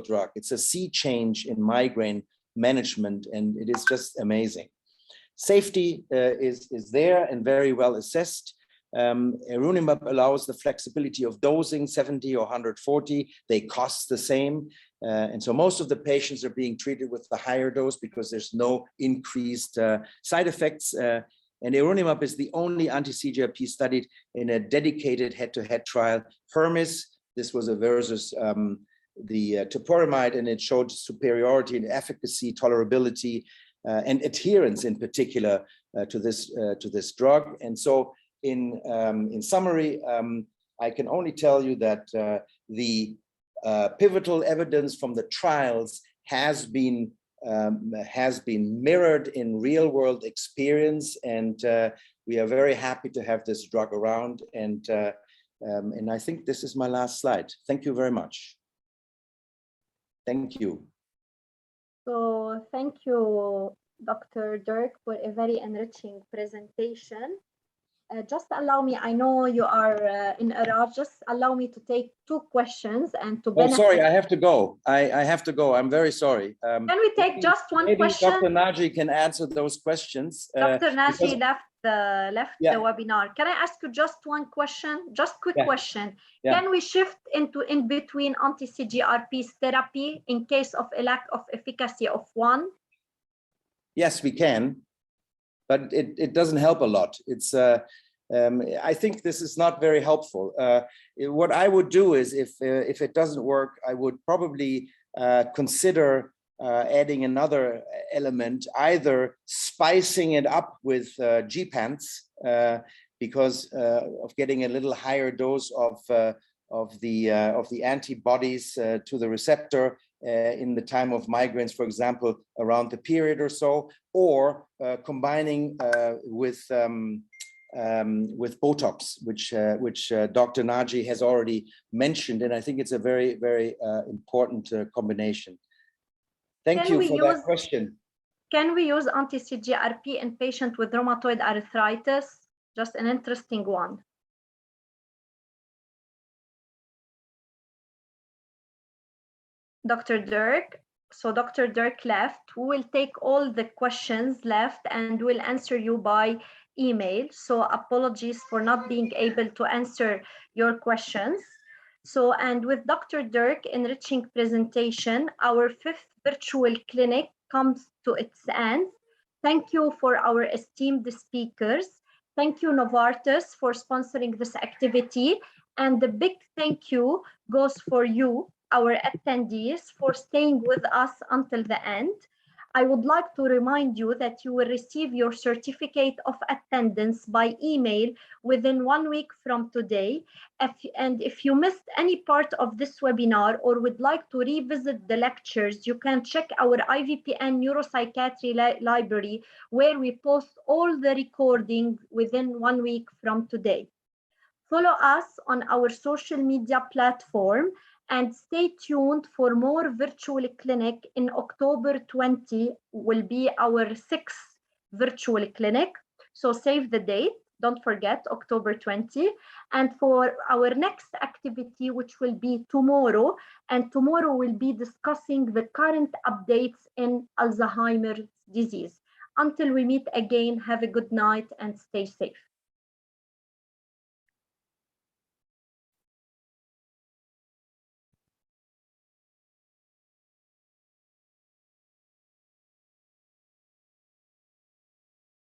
drug. It's a sea change in migraine management, and it is just amazing. Safety is there and very well assessed. Ironimab allows the flexibility of dosing, 70 or 140. They cost the same. And so most of the patients are being treated with the higher dose because there's no increased side effects. And ironimab is the only anti-CGRP studied in a dedicated head-to-head trial. Hermes, this was a versus the toporamide, and it showed superiority in efficacy, tolerability, and adherence in particular to this drug. And so in summary, I can only tell you that the pivotal evidence from the trials has been has been mirrored in real world experience, and we are very happy to have this drug around. And I think this is my last slide. Thank you very much. Thank you. So thank you, Dr. Dirk, for a very enriching presentation. Just allow me, I know you are in a rush, just allow me to take 2 questions and to benefit. Oh, sorry, I have to go. I have to go. I'm very sorry. Can we take just one maybe question? Dr. Naji can answer those questions. Dr. Naji because, left the webinar. Can I ask you just one question? Just quick question. Yeah. Can we shift into in between anti-CGRP therapy in case of a lack of efficacy of one? Yes, we can, but it doesn't help a lot. It's I think this is not very helpful. What I would do is, if it doesn't work, I would probably consider adding another element, either spicing it up with GPANs, because of getting a little higher dose of the antibodies to the receptor in the time of migraines, for example, around the period or so, or combining with Botox, which Dr. Naji has already mentioned, and I think it's a very, very important combination. Thank you for that question. Can we use anti-CGRP in patients with rheumatoid arthritis? Just an interesting one. Dr. Dirk. So Dr. Dirk left. We will take all the questions left and we'll answer you by email. So apologies for not being able to answer your questions. So, and with Dr. Dirk enriching presentation, our 5th virtual clinic comes to its end. Thank you for our esteemed speakers. Thank you, Novartis, for sponsoring this activity. And the big thank you goes for you, our attendees, for staying with us until the end. I would like to remind you that you will receive your certificate of attendance by email within 1 week from today. If you missed any part of this webinar or would like to revisit the lectures, you can check our IVPN NeuroPsychiatry library, where we post all the recordings within 1 week from today. Follow us on our social media platform and stay tuned for more virtual clinic. In October 20 will be our 6th virtual clinic. So save the date, don't forget, October 20. And for our next activity, which will be tomorrow, and tomorrow we'll be discussing the current updates in Alzheimer's disease. Until we meet again, have a good night and stay safe.